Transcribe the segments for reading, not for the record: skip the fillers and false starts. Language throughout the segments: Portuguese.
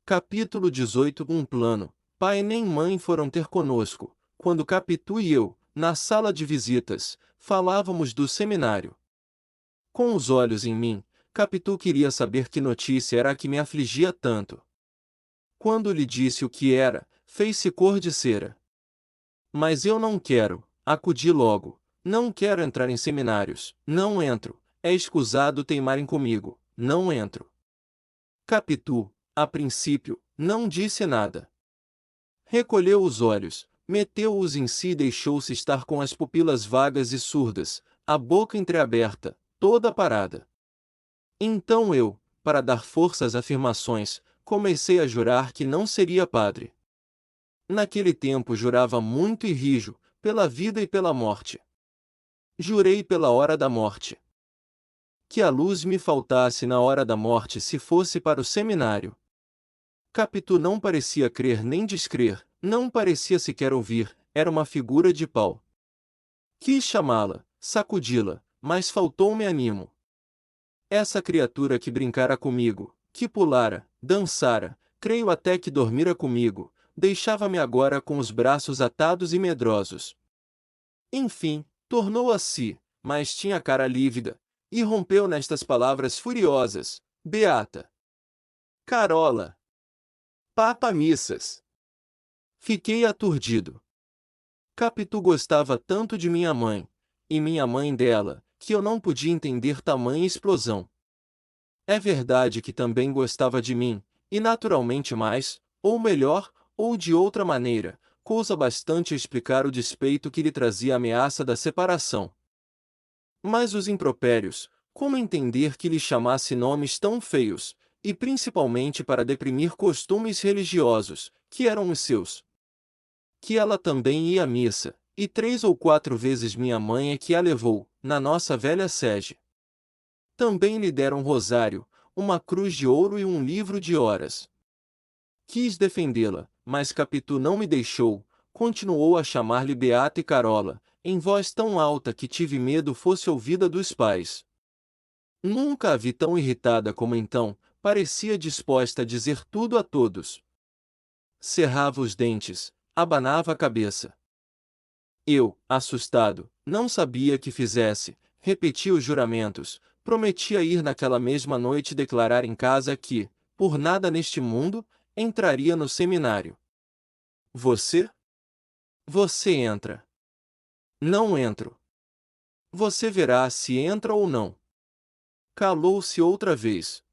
Capítulo 18. Um plano. Pai nem mãe foram ter conosco, quando Capitu e eu, na sala de visitas, falávamos do seminário. Com os olhos em mim, Capitu queria saber que notícia era a que me afligia tanto. Quando lhe disse o que era, fez-se cor de cera. Mas eu não quero, acudi logo, não quero entrar em seminários, não entro, é escusado teimarem comigo, não entro. Capitu, a princípio, não disse nada. Recolheu os olhos, meteu-os em si e deixou-se estar com as pupilas vagas e surdas, a boca entreaberta, toda parada. Então eu, para dar força às afirmações, comecei a jurar que não seria padre. Naquele tempo jurava muito e rijo, pela vida e pela morte. Jurei pela hora da morte. Que a luz me faltasse na hora da morte se fosse para o seminário. Capitu não parecia crer nem descrer, não parecia sequer ouvir, era uma figura de pau. Quis chamá-la, sacudi-la, mas faltou-me animo. Essa criatura que brincara comigo, que pulara, dançara, creio até que dormira comigo, deixava-me agora com os braços atados e medrosos. Enfim, tornou a si, mas tinha a cara lívida, e rompeu nestas palavras furiosas: Beata! Carola! Papa missas! Fiquei aturdido. Capitu gostava tanto de minha mãe, e minha mãe dela, que eu não podia entender tamanha explosão. É verdade que também gostava de mim, e naturalmente mais, ou melhor, ou de outra maneira, coisa bastante a explicar o despeito que lhe trazia a ameaça da separação. Mas os impropérios, como entender que lhe chamasse nomes tão feios, e principalmente para deprimir costumes religiosos, que eram os seus? Que ela também ia à missa, e 3 ou 4 vezes minha mãe é que a levou, na nossa velha sege. Também lhe deram um rosário, uma cruz de ouro e um livro de horas. Quis defendê-la, mas Capitu não me deixou, continuou a chamar-lhe Beata e Carola, em voz tão alta que tive medo fosse ouvida dos pais. Nunca a vi tão irritada como então, parecia disposta a dizer tudo a todos. Cerrava os dentes, abanava a cabeça. Eu, assustado, não sabia que fizesse, repetia os juramentos, prometia ir naquela mesma noite declarar em casa que, por nada neste mundo, entraria no seminário. Você? Você entra. Não entro. Você verá se entra ou não. Calou-se outra vez.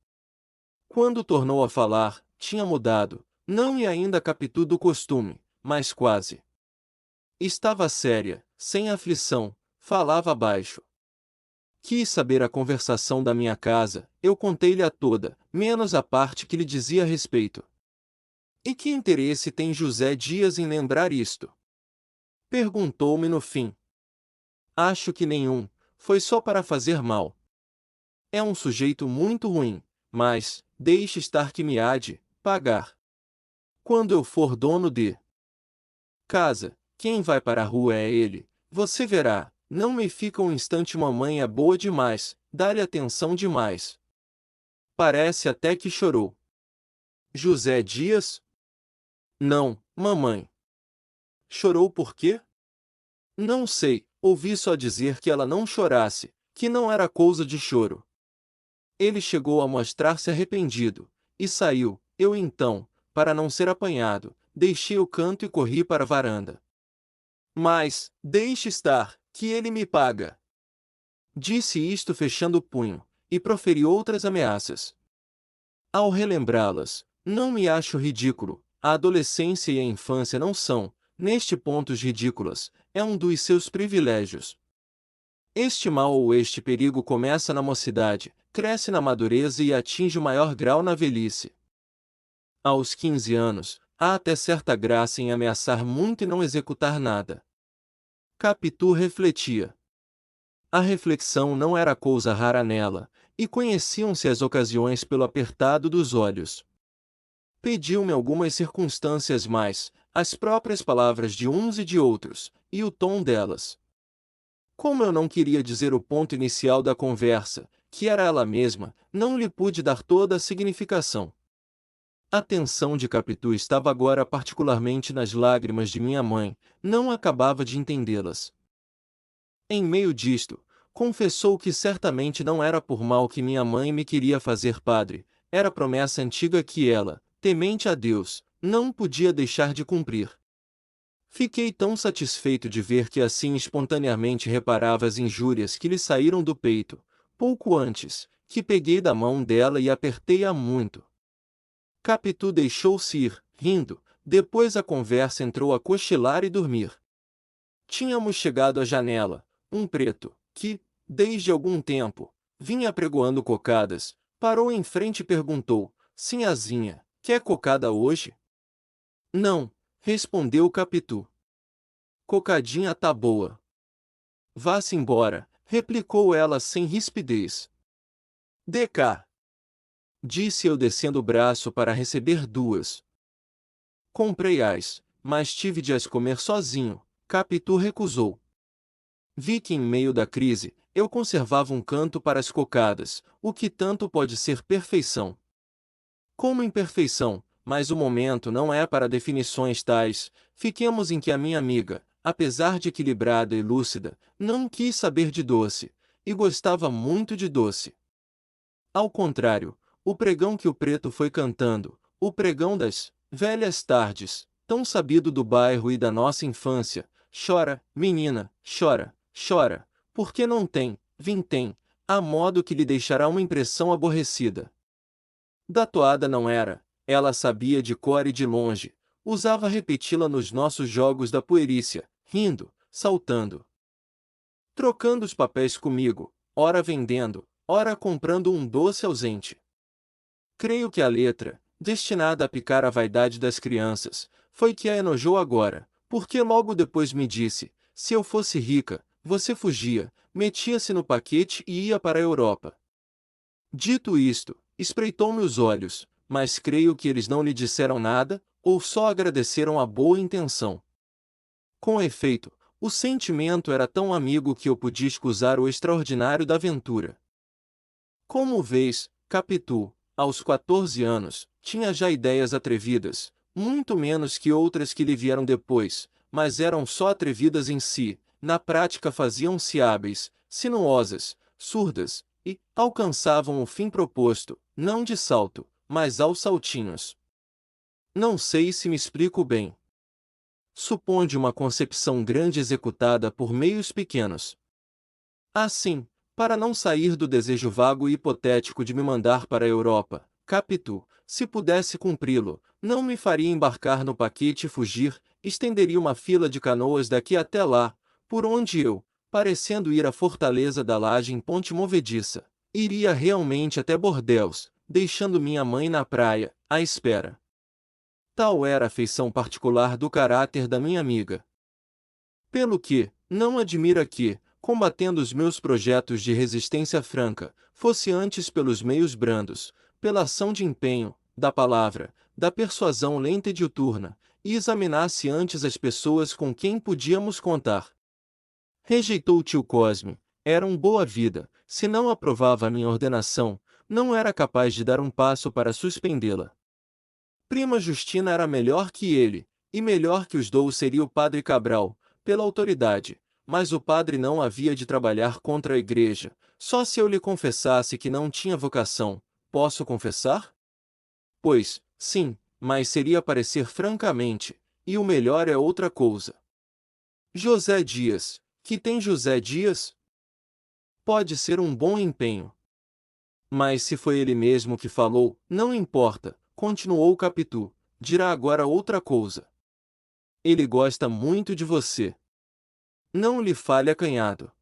Quando tornou a falar, tinha mudado, não e ainda Capitu do costume, mas quase. Estava séria, sem aflição, falava baixo. Quis saber a conversação da minha casa, eu contei-lhe a toda, menos a parte que lhe dizia a respeito. E que interesse tem José Dias em lembrar isto? Perguntou-me no fim. Acho que nenhum, foi só para fazer mal. É um sujeito muito ruim, mas, deixe estar que me há de pagar. Quando eu for dono de casa, quem vai para a rua é ele, você verá, não me fica um instante mamãe é boa demais, dá-lhe atenção demais. Parece até que chorou. José Dias? Não, mamãe. Chorou por quê? Não sei, ouvi só dizer que ela não chorasse, que não era coisa de choro. Ele chegou a mostrar-se arrependido, e saiu, eu então, para não ser apanhado, deixei o canto e corri para a varanda. Mas, deixe estar, que ele me paga. Disse isto fechando o punho, e proferi outras ameaças. Ao relembrá-las, não me acho ridículo, a adolescência e a infância não são, neste ponto ridículas, é um dos seus privilégios. Este mal ou este perigo começa na mocidade, cresce na madureza e atinge o maior grau na velhice. Aos 15 anos, há até certa graça em ameaçar muito e não executar nada. Capitu refletia. A reflexão não era coisa rara nela, e conheciam-se as ocasiões pelo apertado dos olhos. Pediu-me algumas circunstâncias mais, as próprias palavras de uns e de outros, e o tom delas. Como eu não queria dizer o ponto inicial da conversa, que era ela mesma, não lhe pude dar toda a significação. A atenção de Capitu estava agora particularmente nas lágrimas de minha mãe, não acabava de entendê-las. Em meio disto, confessou que certamente não era por mal que minha mãe me queria fazer padre, era promessa antiga que ela, temente a Deus, não podia deixar de cumprir. Fiquei tão satisfeito de ver que assim espontaneamente reparava as injúrias que lhe saíram do peito, pouco antes, que peguei da mão dela e apertei-a muito. Capitu deixou-se ir, rindo, depois a conversa entrou a cochilar e dormir. Tínhamos chegado à janela, um preto, que, desde algum tempo, vinha apregoando cocadas, parou em frente e perguntou: Sinhazinha, quer cocada hoje? Não, respondeu Capitu. Cocadinha tá boa. Vá-se embora, replicou ela sem rispidez. Dê cá, disse eu descendo o braço para receber duas. Comprei-as, mas tive de as comer sozinho. Capitu recusou. Vi que em meio da crise, eu conservava um canto para as cocadas, o que tanto pode ser perfeição. Como imperfeição, mas o momento não é para definições tais, fiquemos em que a minha amiga, apesar de equilibrada e lúcida, não quis saber de doce, e gostava muito de doce. Ao contrário, o pregão que o preto foi cantando, o pregão das velhas tardes, tão sabido do bairro e da nossa infância, chora, menina, chora, chora, porque não tem, vintém, a modo que lhe deixará uma impressão aborrecida. Da toada não era, ela sabia de cor e de longe, usava repeti-la nos nossos jogos da puerícia, rindo, saltando, trocando os papéis comigo, ora vendendo, ora comprando um doce ausente. Creio que a letra, destinada a picar a vaidade das crianças, foi que a enojou agora, porque logo depois me disse: se eu fosse rica, você fugia, metia-se no paquete e ia para a Europa. Dito isto, espreitou-me os olhos, mas creio que eles não lhe disseram nada, ou só agradeceram a boa intenção. Com efeito, o sentimento era tão amigo que eu podia escusar o extraordinário da aventura. Como vês, Capitu, aos 14 anos, tinha já ideias atrevidas, muito menos que outras que lhe vieram depois, mas eram só atrevidas em si, na prática faziam-se hábeis, sinuosas, surdas, e alcançavam o fim proposto, não de salto, mas aos saltinhos. Não sei se me explico bem. Suponde uma concepção grande executada por meios pequenos. Assim, para não sair do desejo vago e hipotético de me mandar para a Europa, Capitu, se pudesse cumpri-lo, não me faria embarcar no paquete e fugir, estenderia uma fila de canoas daqui até lá, por onde eu, parecendo ir à fortaleza da Laje em ponte movediça, iria realmente até Bordeus, deixando minha mãe na praia, à espera. Tal era a feição particular do caráter da minha amiga. Pelo que, não admira que, combatendo os meus projetos de resistência franca, fosse antes pelos meios brandos, pela ação de empenho, da palavra, da persuasão lenta e diuturna, e examinasse antes as pessoas com quem podíamos contar. Rejeitou o tio Cosme, era um boa-vida, se não aprovava a minha ordenação, não era capaz de dar um passo para suspendê-la. Prima Justina era melhor que ele, e melhor que os dois seria o padre Cabral, pela autoridade, mas o padre não havia de trabalhar contra a igreja, só se eu lhe confessasse que não tinha vocação. Posso confessar? Pois, sim, mas seria parecer francamente, e o melhor é outra coisa. José Dias, que tem José Dias? Pode ser um bom empenho. Mas se foi ele mesmo que falou, não importa, continuou Capitu, dirá agora outra coisa. Ele gosta muito de você. Não lhe fale acanhado.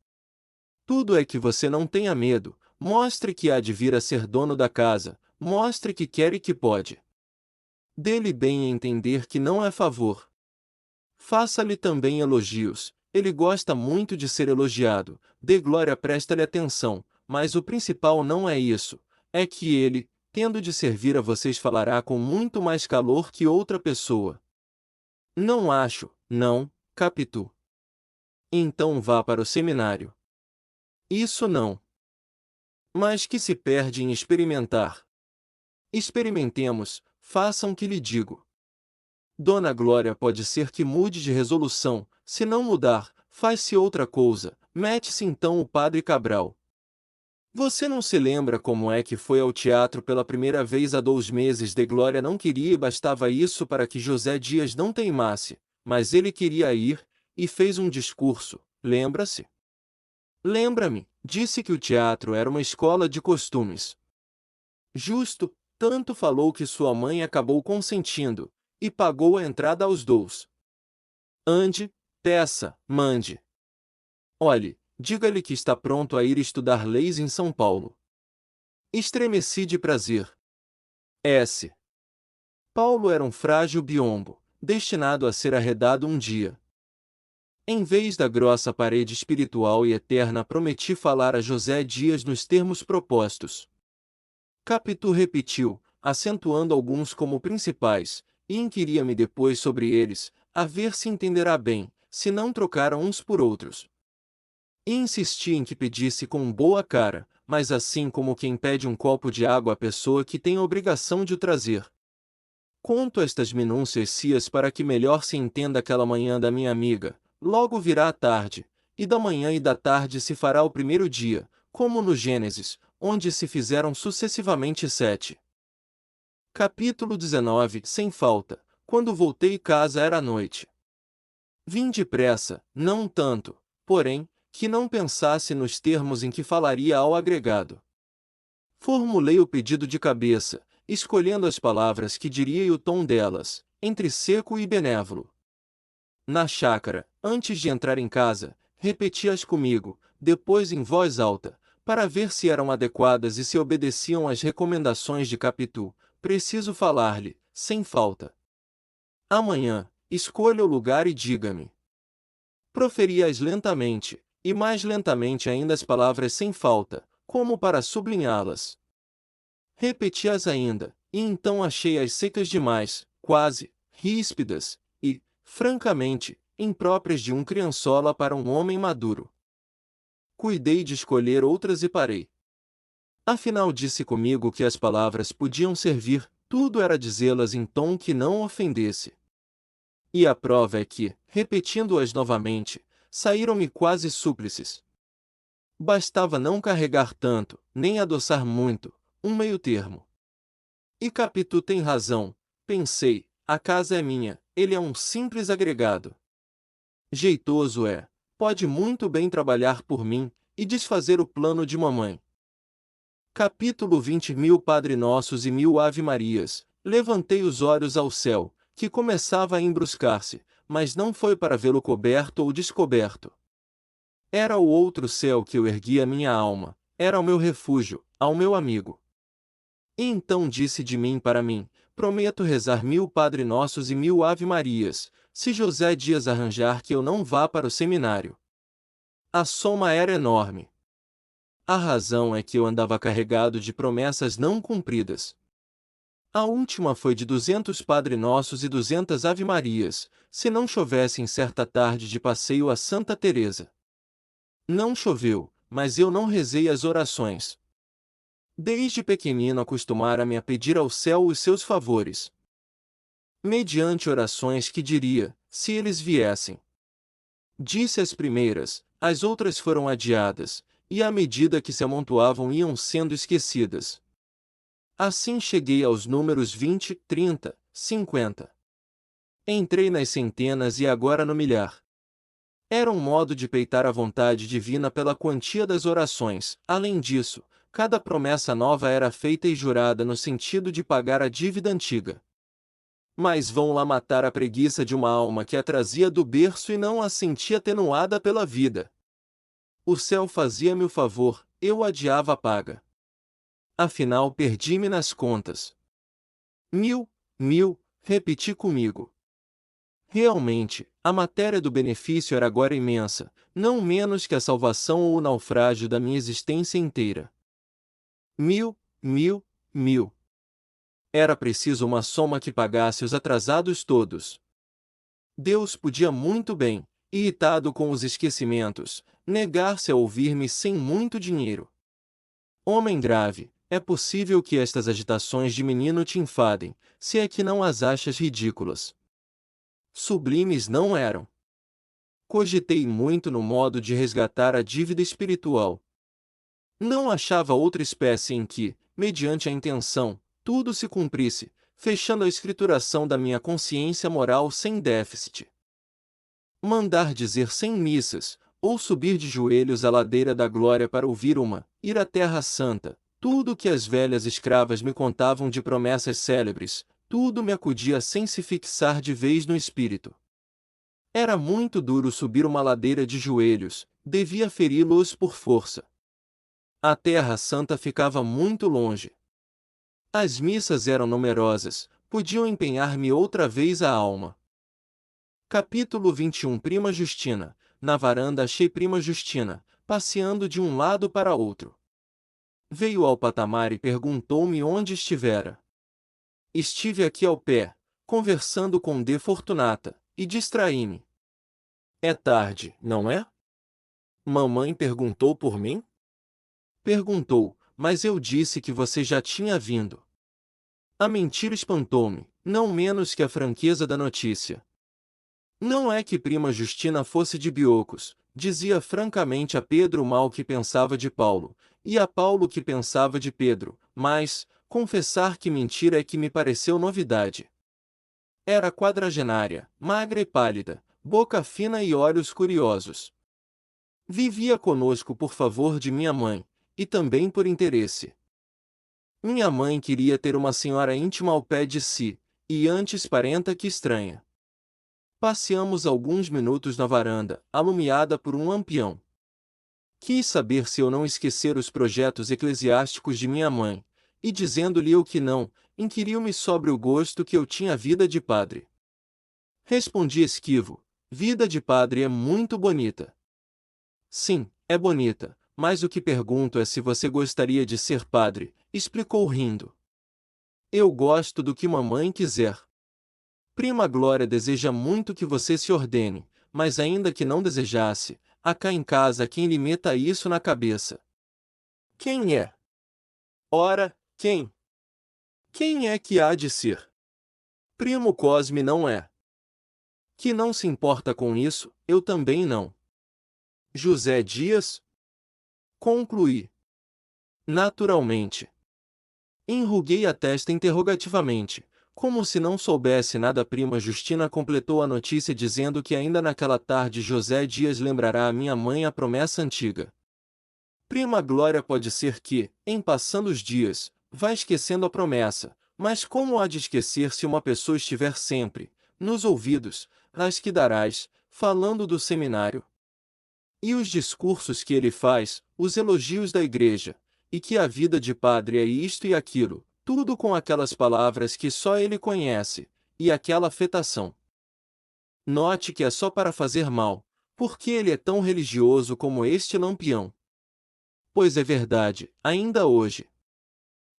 Tudo é que você não tenha medo, mostre que há de vir a ser dono da casa, mostre que quer e que pode. Dê-lhe bem a entender que não é favor. Faça-lhe também elogios, ele gosta muito de ser elogiado, dê glória, presta-lhe atenção, mas o principal não é isso, é que ele, tendo de servir a vocês, falará com muito mais calor que outra pessoa. Não acho, não, Capitu. Então vá para o seminário. Isso não. Mas que se perde em experimentar? Experimentemos, façam o que lhe digo. Dona Glória pode ser que mude de resolução, se não mudar, faz-se outra coisa, mete-se então o padre Cabral. Você não se lembra como é que foi ao teatro pela primeira vez há 2 meses? De Glória não queria e bastava isso para que José Dias não teimasse, mas ele queria ir, e fez um discurso, lembra-se? Lembra-me, disse que o teatro era uma escola de costumes. Justo, tanto falou que sua mãe acabou consentindo, e pagou a entrada aos 2. Ande, peça, mande. Olhe, diga-lhe que está pronto a ir estudar leis em São Paulo. Estremeci de prazer. S. Paulo era um frágil biombo, destinado a ser arredado um dia. Em vez da grossa parede espiritual e eterna, prometi falar a José Dias nos termos propostos. Capitu repetiu, acentuando alguns como principais, e inquiria-me depois sobre eles, a ver se entenderá bem, se não trocaram uns por outros. E insisti em que pedisse com boa cara, mas assim como quem pede um copo de água à pessoa que tem a obrigação de o trazer. Conto estas minúcias cias para que melhor se entenda aquela manhã da minha amiga, logo virá a tarde, e da manhã e da tarde se fará o primeiro dia, como no Gênesis, onde se fizeram sucessivamente 7. Capítulo 19. Sem falta, quando voltei casa era noite. Vim depressa, não tanto, porém, que não pensasse nos termos em que falaria ao agregado. Formulei o pedido de cabeça, escolhendo as palavras que diria e o tom delas, entre seco e benévolo. Na chácara, antes de entrar em casa, repeti-as comigo, depois em voz alta, para ver se eram adequadas e se obedeciam às recomendações de Capitu. Preciso falar-lhe, sem falta. Amanhã, escolha o lugar e diga-me. Proferi-as lentamente, e mais lentamente ainda as palavras sem falta, como para sublinhá-las. Repeti-as ainda, e então achei-as secas demais, quase ríspidas, e, francamente, impróprias de um criançola para um homem maduro. Cuidei de escolher outras e parei. Afinal disse comigo que as palavras podiam servir, tudo era dizê-las em tom que não ofendesse. E a prova é que, repetindo-as novamente, saíram-me quase súplices. Bastava não carregar tanto, nem adoçar muito, um meio-termo. E Capitu tem razão, pensei, a casa é minha, ele é um simples agregado. Jeitoso é, pode muito bem trabalhar por mim, e desfazer o plano de mamãe. Capítulo 20. 1000 Padre Nossos e 1000 Ave-Marias. Levantei os olhos ao céu, que começava a embruscar-se, mas não foi para vê-lo coberto ou descoberto. Era o outro céu que eu ergui a minha alma, era o meu refúgio, ao meu amigo. E então disse de mim para mim, prometo rezar 1000 Padre Nossos e 1000 Ave-Marias, se José Dias arranjar que eu não vá para o seminário. A soma era enorme. A razão é que eu andava carregado de promessas não cumpridas. A última foi de 200 Padre Nossos e 200 Ave-Marias, se não chovesse em certa tarde de passeio a Santa Teresa. Não choveu, mas eu não rezei as orações. Desde pequenino acostumara-me a pedir ao céu os seus favores. Mediante orações que diria, se eles viessem. Disse as primeiras, as outras foram adiadas, e à medida que se amontoavam iam sendo esquecidas. Assim cheguei aos números 20, 30, 50. Entrei nas centenas e agora no milhar. Era um modo de peitar a vontade divina pela quantia das orações. Além disso, cada promessa nova era feita e jurada no sentido de pagar a dívida antiga. Mas vão lá matar a preguiça de uma alma que a trazia do berço e não a sentia atenuada pela vida. O céu fazia-me o favor, eu adiava a paga. Afinal perdi-me nas contas. 1000, repeti comigo. Realmente, a matéria do benefício era agora imensa, não menos que a salvação ou o naufrágio da minha existência inteira. 1000. Era preciso uma soma que pagasse os atrasados todos. Deus podia muito bem, irritado com os esquecimentos, negar-se a ouvir-me sem muito dinheiro. Homem grave, é possível que estas agitações de menino te enfadem, se é que não as achas ridículas. Sublimes não eram. Cogitei muito no modo de resgatar a dívida espiritual. Não achava outra espécie em que, mediante a intenção, tudo se cumprisse, fechando a escrituração da minha consciência moral sem déficit. Mandar dizer 100 missas, ou subir de joelhos a ladeira da glória para ouvir uma, ir à Terra Santa, tudo que as velhas escravas me contavam de promessas célebres, tudo me acudia sem se fixar de vez no espírito. Era muito duro subir uma ladeira de joelhos, devia feri-los por força. A Terra Santa ficava muito longe. As missas eram numerosas, podiam empenhar-me outra vez a alma. Capítulo 21. Prima Justina. Na varanda achei prima Justina, passeando de um lado para outro. Veio ao patamar e perguntou-me onde estivera. Estive aqui ao pé, conversando com D. Fortunata, e distraí-me. É tarde, não é? Mamãe perguntou por mim? Perguntou, mas eu disse que você já tinha vindo. A mentira espantou-me, não menos que a franqueza da notícia. Não é que prima Justina fosse de Biocos, dizia francamente a Pedro o mal que pensava de Paulo, e a Paulo que pensava de Pedro, mas, confessar que mentira é que me pareceu novidade. Era quadragenária, magra e pálida, boca fina e olhos curiosos. Vivia conosco por favor de minha mãe, e também por interesse. Minha mãe queria ter uma senhora íntima ao pé de si, e antes parenta que estranha. Passeamos alguns minutos na varanda, alumiada por um lampião. Quis saber se eu não esquecera os projetos eclesiásticos de minha mãe, e dizendo-lhe o que não, inquiriu-me sobre o gosto que eu tinha à vida de padre. Respondi esquivo, vida de padre é muito bonita. Sim, é bonita, mas o que pergunto é se você gostaria de ser padre, explicou rindo. Eu gosto do que mamãe quiser. Prima Glória deseja muito que você se ordene, mas ainda que não desejasse, há cá em casa quem lhe meta isso na cabeça. Quem é? Ora, quem? Quem é que há de ser? Primo Cosme não é. Que não se importa com isso, eu também não. José Dias? Concluí. Naturalmente. Enruguei a testa interrogativamente. Como se não soubesse nada, prima Justina completou a notícia dizendo que ainda naquela tarde José Dias lembrará a minha mãe a promessa antiga. Prima Glória pode ser que, em passando os dias, vá esquecendo a promessa, mas como há de esquecer se uma pessoa estiver sempre, nos ouvidos, as que darás, falando do seminário? E os discursos que ele faz, os elogios da igreja, e que a vida de padre é isto e aquilo, tudo com aquelas palavras que só ele conhece, e aquela afetação. Note que é só para fazer mal, porque ele é tão religioso como este lampião. Pois é verdade, ainda hoje.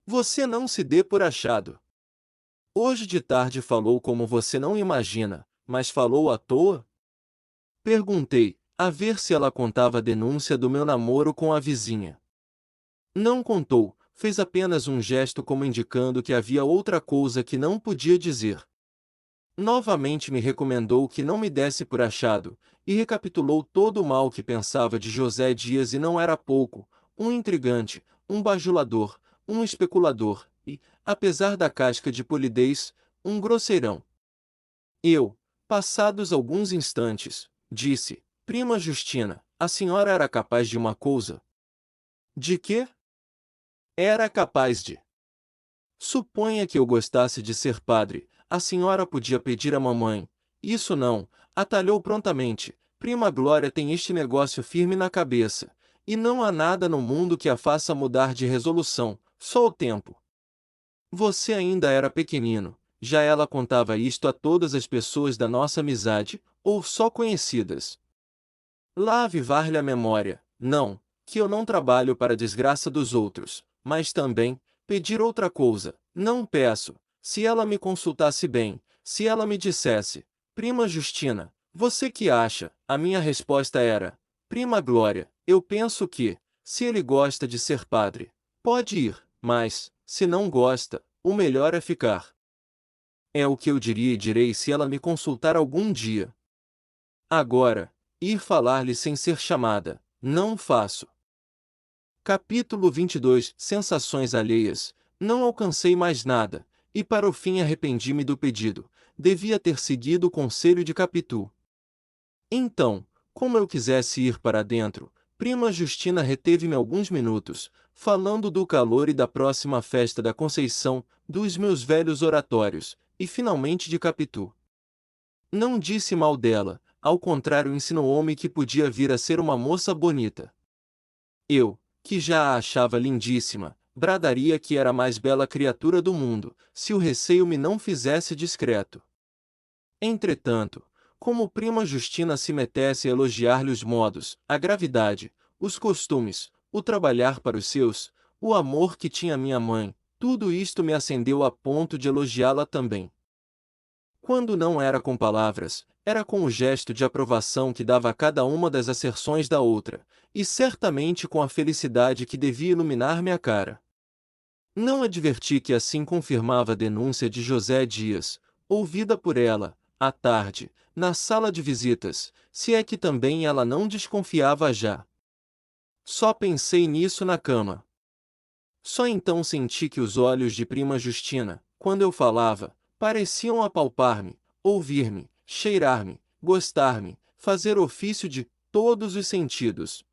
Você não se dê por achado. Hoje de tarde falou como você não imagina, mas falou à toa? Perguntei, a ver se ela contava a denúncia do meu namoro com a vizinha. Não contou, fez apenas um gesto como indicando que havia outra coisa que não podia dizer. Novamente me recomendou que não me desse por achado, e recapitulou todo o mal que pensava de José Dias e não era pouco, um intrigante, um bajulador, um especulador, e, apesar da casca de polidez, um grosseirão. Eu, passados alguns instantes, disse, prima Justina, a senhora era capaz de uma coisa? De quê? Era capaz de. Suponha que eu gostasse de ser padre, a senhora podia pedir à mamãe. Isso não, atalhou prontamente. Prima Glória tem este negócio firme na cabeça, e não há nada no mundo que a faça mudar de resolução, só o tempo. Você ainda era pequenino, já ela contava isto a todas as pessoas da nossa amizade, ou só conhecidas. Lá avivar-lhe a memória, não, que eu não trabalho para a desgraça dos outros, mas também, pedir outra coisa, não peço, se ela me consultasse bem, se ela me dissesse, prima Justina, você que acha? A minha resposta era, prima Glória, eu penso que, se ele gosta de ser padre, pode ir, mas, se não gosta, o melhor é ficar. É o que eu diria e direi se ela me consultar algum dia. Agora, ir falar-lhe sem ser chamada, não faço. Capítulo 22 Sensações alheias. Não alcancei mais nada, e para o fim arrependi-me do pedido. Devia ter seguido o conselho de Capitu. Então, como eu quisesse ir para dentro, prima Justina reteve-me alguns minutos, falando do calor e da próxima festa da Conceição, dos meus velhos oratórios, e finalmente de Capitu. Não disse mal dela, ao contrário insinuou-me que podia vir a ser uma moça bonita. Eu, que já a achava lindíssima, bradaria que era a mais bela criatura do mundo, se o receio me não fizesse discreto. Entretanto, como prima Justina se metesse a elogiar-lhe os modos, a gravidade, os costumes, o trabalhar para os seus, o amor que tinha minha mãe, tudo isto me acendeu a ponto de elogiá-la também. Quando não era com palavras, era com o gesto de aprovação que dava a cada uma das asserções da outra, e certamente com a felicidade que devia iluminar-me a cara. Não adverti que assim confirmava a denúncia de José Dias, ouvida por ela, à tarde, na sala de visitas, se é que também ela não desconfiava já. Só pensei nisso na cama. Só então senti que os olhos de prima Justina, quando eu falava, pareciam apalpar-me, ouvir-me, cheirar-me, gostar-me, fazer ofício de todos os sentidos.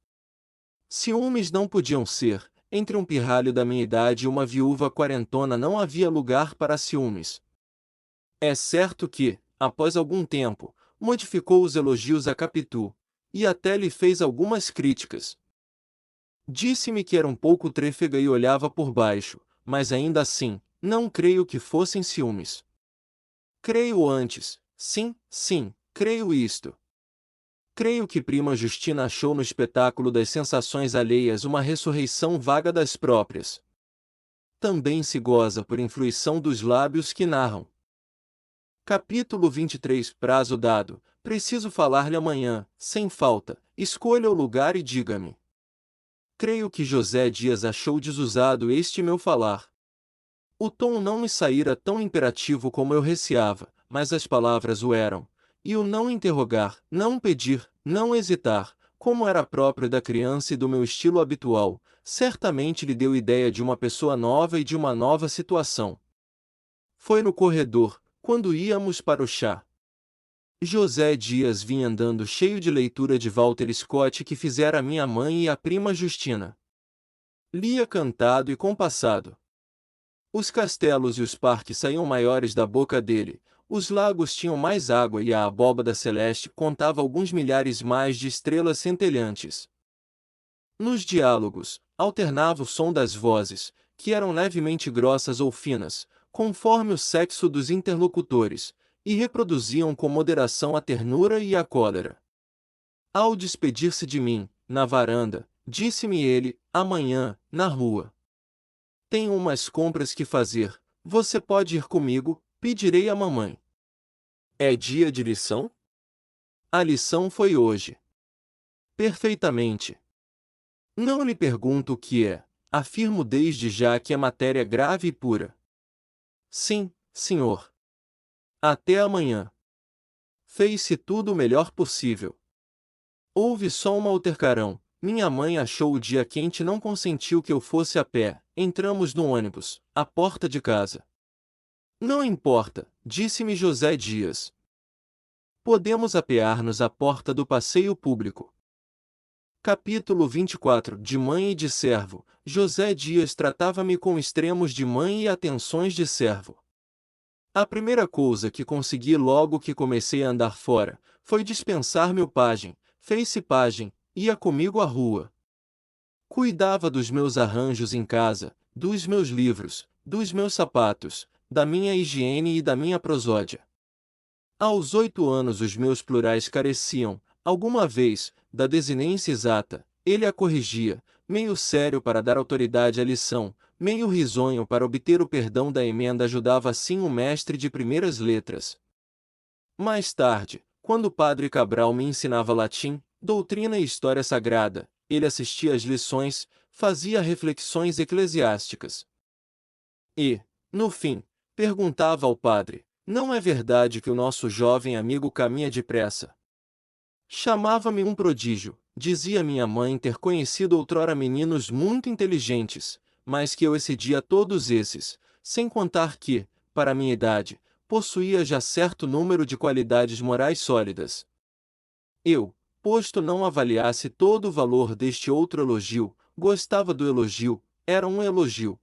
Ciúmes não podiam ser, entre um pirralho da minha idade e uma viúva quarentona não havia lugar para ciúmes. É certo que, após algum tempo, modificou os elogios a Capitu, e até lhe fez algumas críticas. Disse-me que era um pouco trêfega e olhava por baixo, mas ainda assim, não creio que fossem ciúmes. Creio antes, sim, creio isto. Creio que prima Justina achou no espetáculo das sensações alheias uma ressurreição vaga das próprias. Também se goza por influição dos lábios que narram. Capítulo 23 Prazo dado, preciso falar-lhe amanhã, sem falta, escolha o lugar e diga-me. Creio que José Dias achou desusado este meu falar. O tom não me saíra tão imperativo como eu receava, mas as palavras o eram, e o não interrogar, não pedir, não hesitar, como era próprio da criança e do meu estilo habitual, certamente lhe deu ideia de uma pessoa nova e de uma nova situação. Foi no corredor, quando íamos para o chá. José Dias vinha andando cheio de leitura de Walter Scott que fizera a minha mãe e a prima Justina. Lia cantado e compassado. Os castelos e os parques saíam maiores da boca dele, os lagos tinham mais água e a abóbada celeste contava alguns milhares mais de estrelas centelhantes. Nos diálogos, alternava o som das vozes, que eram levemente grossas ou finas, conforme o sexo dos interlocutores, e reproduziam com moderação a ternura e a cólera. Ao despedir-se de mim, na varanda, disse-me ele, amanhã, na rua. Tenho umas compras que fazer, você pode ir comigo, pedirei à mamãe. É dia de lição? A lição foi hoje. Perfeitamente. Não lhe pergunto o que é, afirmo desde já que é matéria grave e pura. Sim, senhor. Até amanhã. Fez-se tudo o melhor possível. Houve só um altercarão. Minha mãe achou o dia quente e não consentiu que eu fosse a pé. Entramos no ônibus, à porta de casa. Não importa, disse-me José Dias. Podemos apear-nos à porta do passeio público. Capítulo 24 De mãe e de servo. José Dias tratava-me com extremos de mãe e atenções de servo. A primeira coisa que consegui logo que comecei a andar fora, foi dispensar-me o pajem, fez-se pajem, ia comigo à rua. Cuidava dos meus arranjos em casa, dos meus livros, dos meus sapatos, da minha higiene e da minha prosódia. Aos 8 anos os meus plurais careciam, alguma vez, da desinência exata, ele a corrigia, meio sério para dar autoridade à lição, meio risonho para obter o perdão da emenda ajudava assim o mestre de primeiras letras. Mais tarde, quando o padre Cabral me ensinava latim, doutrina e história sagrada, ele assistia às lições, fazia reflexões eclesiásticas. E, no fim, perguntava ao padre: não é verdade que o nosso jovem amigo caminha depressa? Chamava-me um prodígio, dizia minha mãe ter conhecido outrora meninos muito inteligentes, mas que eu excedia todos esses, sem contar que, para minha idade, possuía já certo número de qualidades morais sólidas. Eu, posto não avaliasse todo o valor deste outro elogio, gostava do elogio, era um elogio,